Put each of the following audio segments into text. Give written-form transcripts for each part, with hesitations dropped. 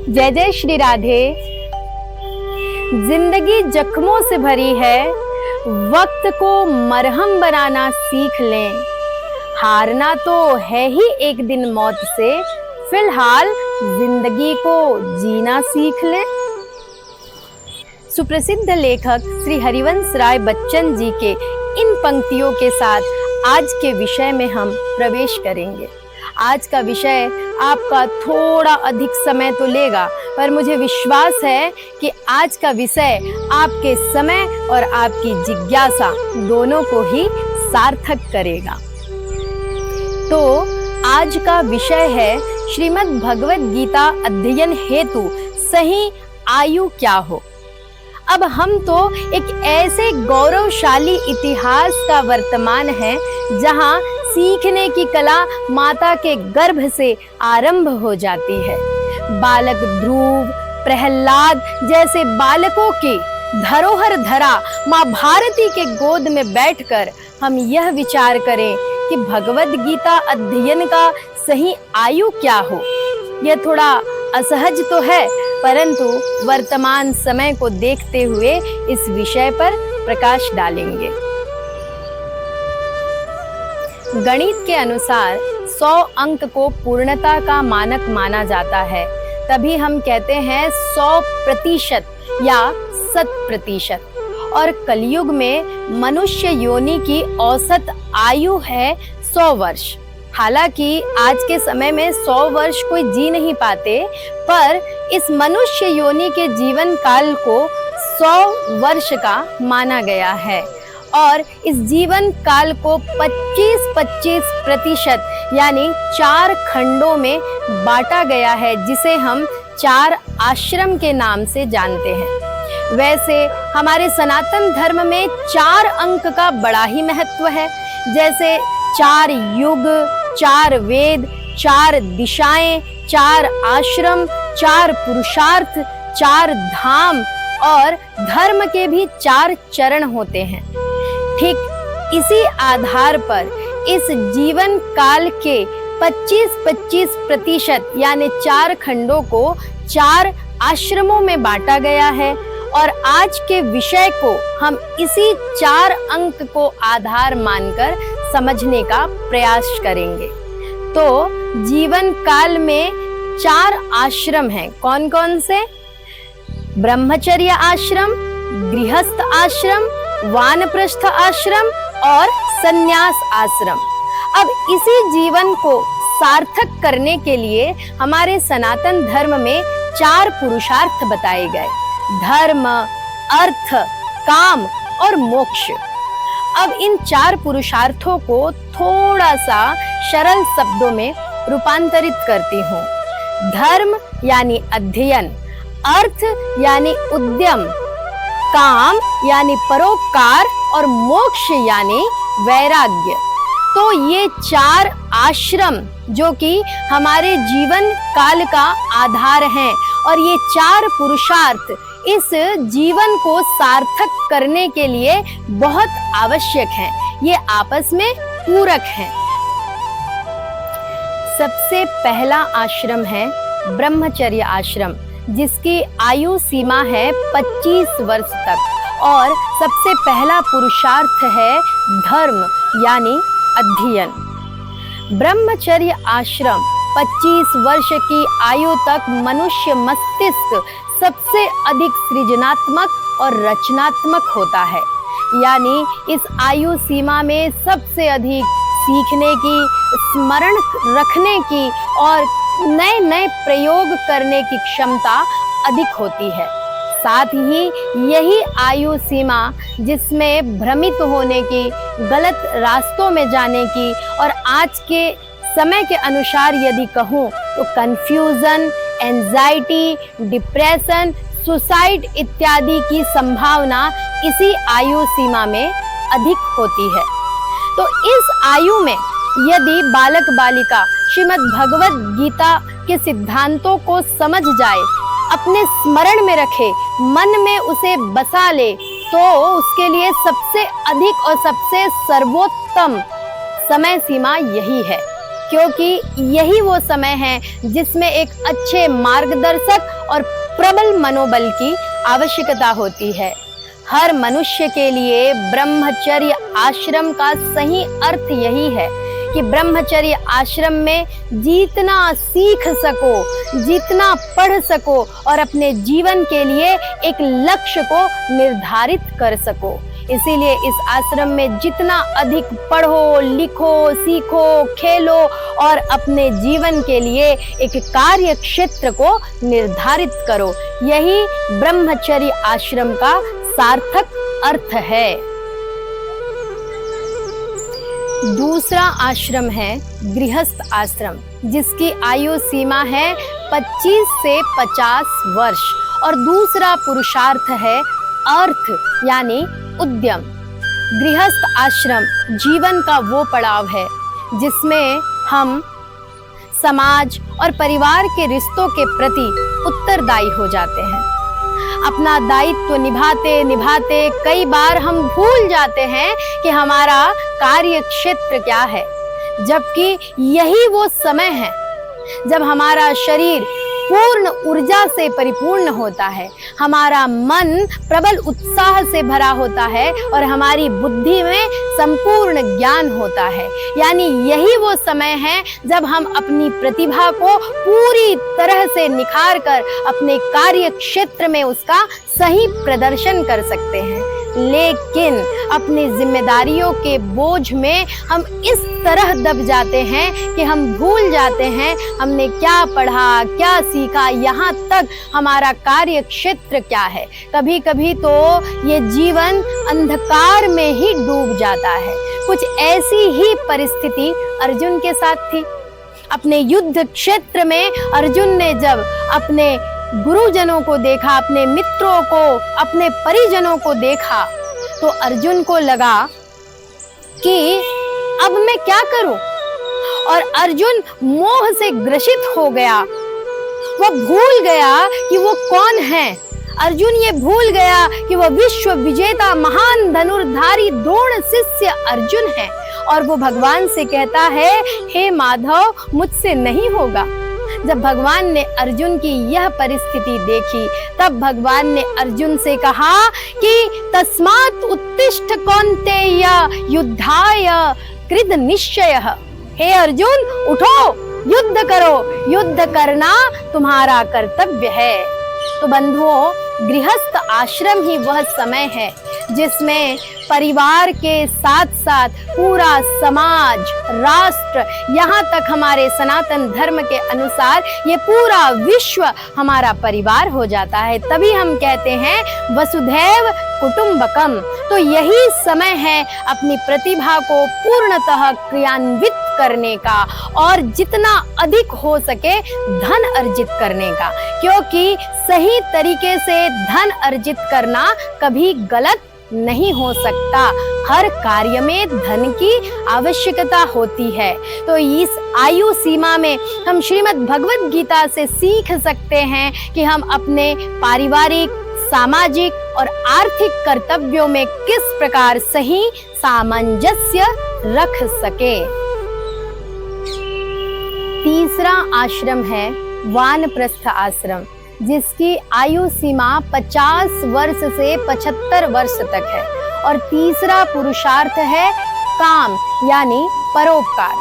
जय जय श्री राधे। जिंदगी जख्मों से भरी है, वक्त को मरहम बनाना सीख लें। हारना तो है ही एक दिन मौत से, फिलहाल जिंदगी को जीना सीख लें। सुप्रसिद्ध लेखक श्री हरिवंश राय बच्चन जी के इन पंक्तियों के साथ आज के विषय में हम प्रवेश करेंगे। आज का विषय आपका थोड़ा अधिक समय तो लेगा, पर मुझे विश्वास है कि आज का विषय आपके समय और आपकी जिज्ञासा दोनों को ही सार्थक करेगा। तो आज का विषय है श्रीमद् भगवत गीता अध्ययन हेतु सही आयु क्या हो। अब हम तो एक ऐसे गौरवशाली इतिहास का वर्तमान है जहां सीखने की कला माता के गर्भ से आरंभ हो जाती है। बालक ध्रुव, प्रहलाद जैसे बालकों की धरोहर धरा माँ भारती के गोद में बैठकर हम यह विचार करें कि भगवत गीता अध्ययन का सही आयु क्या हो। यह थोड़ा असहज तो है, परंतु वर्तमान समय को देखते हुए इस विषय पर प्रकाश डालेंगे। गणित के अनुसार 100 अंक को पूर्णता का मानक माना जाता है, तभी हम कहते हैं 100% या 100%। और कलयुग में मनुष्य योनि की औसत आयु है 100 वर्ष। हालांकि आज के समय में 100 वर्ष कोई जी नहीं पाते, पर इस मनुष्य योनि के जीवन काल को 100 वर्ष का माना गया है और इस जीवन काल को 25-25% यानी 4 खंडों में बांटा गया है, जिसे हम 4 आश्रम के नाम से जानते हैं। वैसे हमारे सनातन धर्म में 4 अंक का बड़ा ही महत्व है, जैसे 4 युग, 4 वेद, 4 दिशाएं, 4 आश्रम, 4 पुरुषार्थ, 4 धाम और धर्म के भी 4 चरण होते हैं। ठीक इसी आधार पर इस जीवन काल के 25-25% यानी 4 खंडों को 4 आश्रमों में बांटा गया है और आज के विषय को हम इसी 4 अंक को आधार मानकर समझने का प्रयास करेंगे। तो जीवन काल में 4 आश्रम हैं। कौन कौन से? ब्रह्मचर्य आश्रम, गृहस्थ आश्रम, वानप्रस्थ आश्रम और संन्यास आश्रम। अब इसी जीवन को सार्थक करने के लिए हमारे सनातन धर्म में 4 पुरुषार्थ बताए गए: धर्म, अर्थ, काम और मोक्ष। अब इन 4 पुरुषार्थों को थोड़ा सा सरल शब्दों में रूपांतरित करती हूँ। धर्म यानी अध्ययन, अर्थ यानी उद्यम, काम यानी परोपकार और मोक्ष यानी वैराग्य। तो ये 4 आश्रम जो कि हमारे जीवन काल का आधार हैं और ये 4 पुरुषार्थ इस जीवन को सार्थक करने के लिए बहुत आवश्यक हैं। ये आपस में पूरक हैं। सबसे पहला आश्रम है ब्रह्मचर्य आश्रम, जिसकी आयु सीमा है 25 वर्ष तक और सबसे पहला पुरुषार्थ है धर्म यानी अध्ययन। ब्रह्मचर्य आश्रम 25 वर्ष की आयु तक मनुष्य मस्तिष्क सबसे अधिक सृजनात्मक और रचनात्मक होता है, यानी इस आयु सीमा में सबसे अधिक सीखने की, स्मरण रखने की और नए नए प्रयोग करने की क्षमता अधिक होती है। साथ ही यही आयु सीमा जिसमें भ्रमित होने की, गलत रास्तों में जाने की और आज के समय के अनुसार यदि कहूँ तो कंफ्यूजन, एंजाइटी, डिप्रेशन, सुसाइड इत्यादि की संभावना इसी आयु सीमा में अधिक होती है। तो इस आयु में यदि बालक बालिका श्रीमद् भगवत गीता के सिद्धांतों को समझ जाए, अपने स्मरण में रखे, मन में उसे बसा ले, तो उसके लिए सबसे अधिक और सबसे सर्वोत्तम समय सीमा यही है, क्योंकि यही वो समय है जिसमें एक अच्छे मार्गदर्शक और प्रबल मनोबल की आवश्यकता होती है। हर मनुष्य के लिए ब्रह्मचर्य आश्रम का सही अर्थ यही है कि ब्रह्मचर्य आश्रम में जितना सीख सको, जितना पढ़ सको और अपने जीवन के लिए एक लक्ष्य को निर्धारित कर सको। इसीलिए इस आश्रम में जितना अधिक पढ़ो, लिखो, सीखो, खेलो और अपने जीवन के लिए एक कार्य क्षेत्र को निर्धारित करो। यही ब्रह्मचर्य आश्रम का सार्थक अर्थ है। दूसरा आश्रम है गृहस्थ आश्रम, जिसकी आयु सीमा है 25 से 50 वर्ष और दूसरा पुरुषार्थ है अर्थ यानी उद्यम। गृहस्थ आश्रम जीवन का वो पड़ाव है जिसमें हम समाज और परिवार के रिश्तों के प्रति उत्तरदायी हो जाते हैं। अपना दायित्व निभाते निभाते कई बार हम भूल जाते हैं कि हमारा कार्य क्षेत्र क्या है, जबकि यही वो समय है जब हमारा शरीर पूर्ण ऊर्जा से परिपूर्ण होता है, हमारा मन प्रबल उत्साह से भरा होता है और हमारी बुद्धि में संपूर्ण ज्ञान होता है। यानी यही वो समय है जब हम अपनी प्रतिभा को पूरी तरह से निखार कर अपने कार्य क्षेत्र में उसका सही प्रदर्शन कर सकते हैं। लेकिन अपनी जिम्मेदारियों के बोझ में हम इस तरह दब जाते हैं कि हम भूल जाते हैं हमने क्या पढ़ा, क्या सीखा, यहाँ तक हमारा कार्य क्षेत्र क्या है। कभी कभी तो ये जीवन अंधकार में ही डूब जाता है। कुछ ऐसी ही परिस्थिति अर्जुन के साथ थी। अपने युद्ध क्षेत्र में अर्जुन ने जब अपने गुरुजनों को देखा, अपने मित्रों को, अपने परिजनों को देखा, तो अर्जुन को लगा कि अब मैं क्या करूं, और अर्जुन मोह से ग्रसित हो गया। वो भूल गया कि वो कौन है। अर्जुन ये भूल गया कि वह विश्व विजेता महान धनुर्धारी द्रोण शिष्य अर्जुन है और वो भगवान से कहता है, हे माधव, मुझसे नहीं होगा। जब भगवान ने अर्जुन की यह परिस्थिति देखी, तब भगवान ने अर्जुन से कहा कि तस्मात् उत्तिष्ठ कौन्तेय युद्धाय कृत निश्चयः। हे अर्जुन, उठो, युद्ध करो, युद्ध करना तुम्हारा कर्तव्य है। तो बंधुओं, गृहस्थ आश्रम ही वह समय है जिसमें परिवार के साथ साथ पूरा समाज, राष्ट्र, यहाँ तक हमारे सनातन धर्म के अनुसार ये पूरा विश्व हमारा परिवार हो जाता है। तभी हम कहते हैं वसुधैव कुटुंबकम। तो यही समय है अपनी प्रतिभा को पूर्णतः क्रियान्वित करने का और जितना अधिक हो सके धन अर्जित करने का, क्योंकि सही तरीके से धन अर्जित करना कभी गलत नहीं हो सकता। हर कार्य में धन की आवश्यकता होती है। तो इस आयु सीमा में हम श्रीमद् भगवद गीता से सीख सकते हैं कि हम अपने पारिवारिक, सामाजिक और आर्थिक कर्तव्यों में किस प्रकार सही सामंजस्य रख सके। तीसरा आश्रम है वानप्रस्थ आश्रम, जिसकी आयु सीमा 50 वर्ष से 75 वर्ष तक है और तीसरा पुरुषार्थ है काम यानी परोपकार।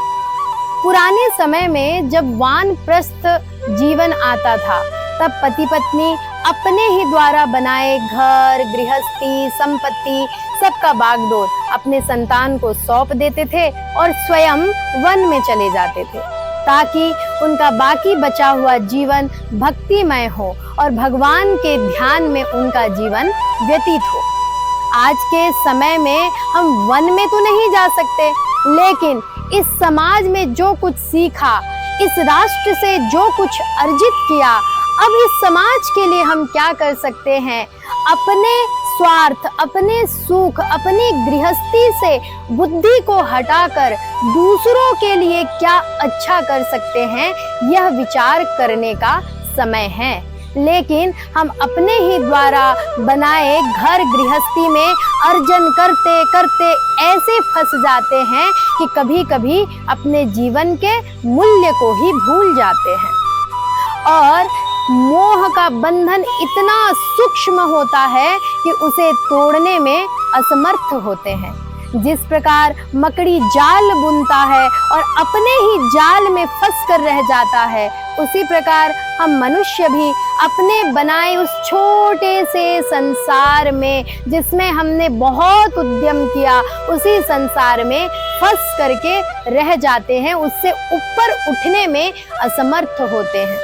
पुराने समय में जब वानप्रस्थ जीवन आता था, तब पति पत्नी अपने ही द्वारा बनाए घर, गृहस्थी, संपत्ति सबका बागडोर अपने संतान को सौंप देते थे और स्वयं वन में चले जाते थे, ताकि उनका बाकी बचा हुआ जीवन भक्तिमय हो और भगवान के ध्यान में उनका जीवन व्यतीत हो। आज के समय में हम वन में तो नहीं जा सकते, लेकिन इस समाज में जो कुछ सीखा, इस राष्ट्र से जो कुछ अर्जित किया, अब इस समाज के लिए हम क्या कर सकते हैं? अपने स्वार्थ, अपने सुख, अपनी गृहस्थी से बुद्धि को हटाकर दूसरों के लिए क्या अच्छा कर सकते हैं, यह विचार करने का समय है। लेकिन हम अपने ही द्वारा बनाए घर गृहस्थी में अर्जन करते करते ऐसे फंस जाते हैं कि कभी कभी अपने जीवन के मूल्य को ही भूल जाते हैं। और मोह का बंधन इतना सूक्ष्म होता है कि उसे तोड़ने में असमर्थ होते हैं। जिस प्रकार मकड़ी जाल बुनता है और अपने ही जाल में फंस कर रह जाता है, उसी प्रकार हम मनुष्य भी अपने बनाए उस छोटे से संसार में, जिसमें हमने बहुत उद्यम किया, उसी संसार में फंस करके रह जाते हैं, उससे ऊपर उठने में असमर्थ होते हैं।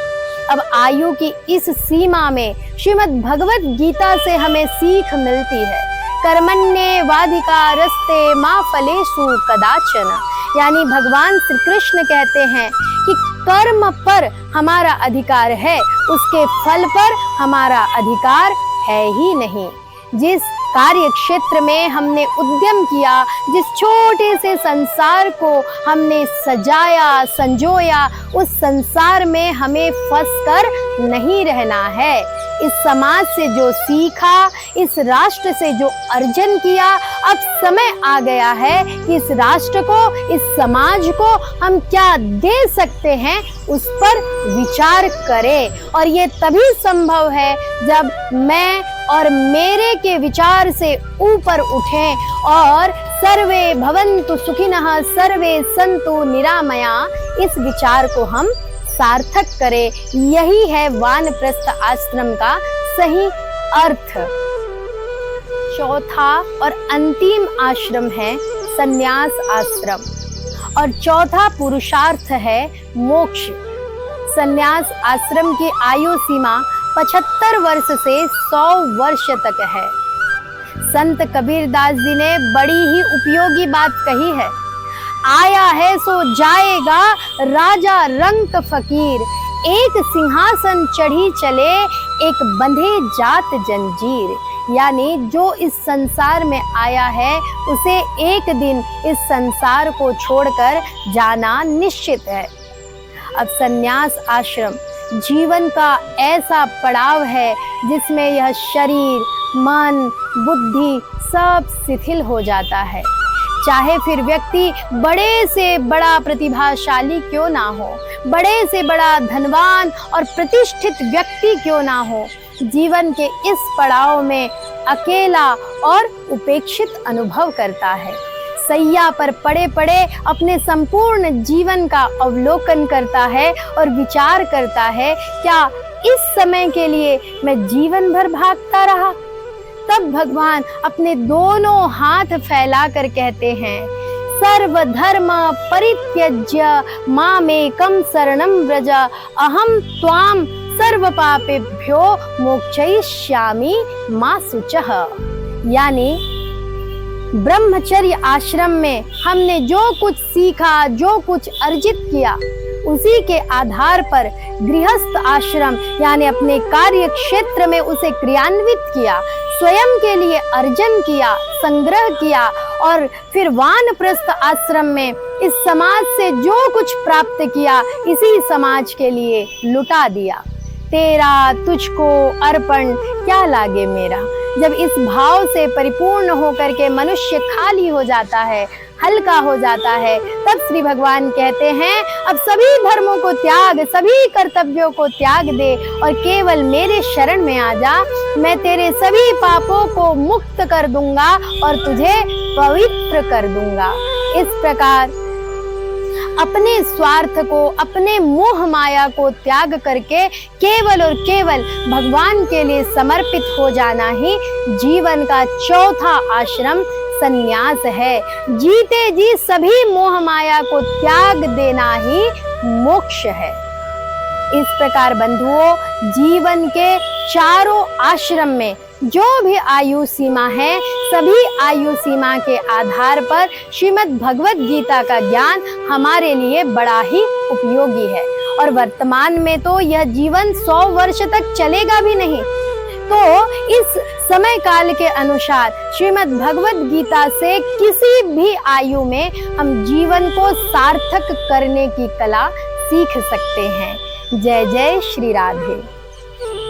अब आयु की इस सीमा में श्रीमद् भगवत गीता से हमें सीख मिलती है, कर्मण्येवाधिकारस्ते मा फलेषु कदाचन। यानी भगवान श्री कृष्ण कहते हैं कि कर्म पर हमारा अधिकार है, उसके फल पर हमारा अधिकार है ही नहीं। जिस कार्य क्षेत्र में हमने उद्यम किया, जिस छोटे से संसार को हमने सजाया संजोया, उस संसार में हमें फंसकर नहीं रहना है। इस समाज से जो सीखा, इस राष्ट्र से जो अर्जन किया, अब समय आ गया है कि इस राष्ट्र को, इस समाज को हम क्या दे सकते हैं, उस पर विचार करें। और ये तभी संभव है जब मैं और मेरे के विचार से ऊपर उठें और सर्वे भवन्तु सुखिनः सर्वे सन्तु निरामया, इस विचार को हम सार्थक करें। यही है वानप्रस्थ आश्रम का सही अर्थ। चौथा और अंतिम आश्रम है संन्यास आश्रम और चौथा पुरुषार्थ है मोक्ष। संन्यास आश्रम की आयु सीमा 75 वर्ष से 100 वर्ष तक है। संत कबीरदास जी ने बड़ी ही उपयोगी बात कही है, आया है सो जाएगा राजा रंक फकीर, एक सिंहासन चढ़ी चले एक बंधे जात जंजीर। यानी जो इस संसार में आया है उसे एक दिन इस संसार को छोड़कर जाना निश्चित है। अब संन्यास आश्रम जीवन का ऐसा पड़ाव है जिसमें यह शरीर, मन, बुद्धि सब शिथिल हो जाता है। चाहे फिर व्यक्ति बड़े से बड़ा प्रतिभाशाली क्यों ना हो, बड़े से बड़ा धनवान और प्रतिष्ठित व्यक्ति क्यों ना हो, जीवन के इस पड़ाव में अकेला और उपेक्षित अनुभव करता है। सैया पर पड़े पड़े अपने संपूर्ण जीवन का अवलोकन करता है और विचार करता है, क्या इस समय के लिए मैं जीवन भर भागता रहा? तब भगवान अपने दोनों हाथ फैलाकर कहते हैं, सर्वधर्म परित्यज्य मामेकं शरणं व्रज, अहम त्वां सर्व पापेभ्यो मोक्षयिष्यामि मा शुचः। यानी ब्रह्मचर्य आश्रम में हमने जो कुछ सीखा, जो कुछ अर्जित किया, उसी के आधार पर गृहस्थ आश्रम यानी अपने कार्य क्षेत्र में उसे क्रियान्वित किया, स्वयं के लिए अर्जन किया, संग्रह किया और फिर वानप्रस्थ आश्रम में इस समाज से जो कुछ प्राप्त किया, इसी समाज के लिए लुटा दिया। तेरा तुझको अर्पण क्या लागे मेरा। जब इस भाव से परिपूर्ण होकर के मनुष्य खाली हो जाता है, हल्का हो जाता है, तब श्री भगवान कहते हैं, अब सभी धर्मों को त्याग, सभी कर्तव्यों को त्याग दे और केवल मेरे शरण में आ जा। मैं तेरे सभी पापों को मुक्त कर दूंगा और तुझे पवित्र कर दूंगा। इस प्रकार अपने स्वार्थ को, अपने मोह माया को त्याग करके केवल और केवल भगवान के लिए समर्पित हो जाना ही जीवन का चौथा आश्रम संन्यास है। जीते जी सभी मोह माया को त्याग देना ही मोक्ष है। इस प्रकार बंधुओं, जीवन के चारों आश्रम में जो भी आयु सीमा है, सभी आयु सीमा के आधार पर श्रीमद् भगवत गीता का ज्ञान हमारे लिए बड़ा ही उपयोगी है। और वर्तमान में तो यह जीवन 100 वर्ष तक चलेगा भी नहीं, तो इस समय काल के अनुसार श्रीमद् भगवत गीता से किसी भी आयु में हम जीवन को सार्थक करने की कला सीख सकते हैं। जय जय श्री राधे।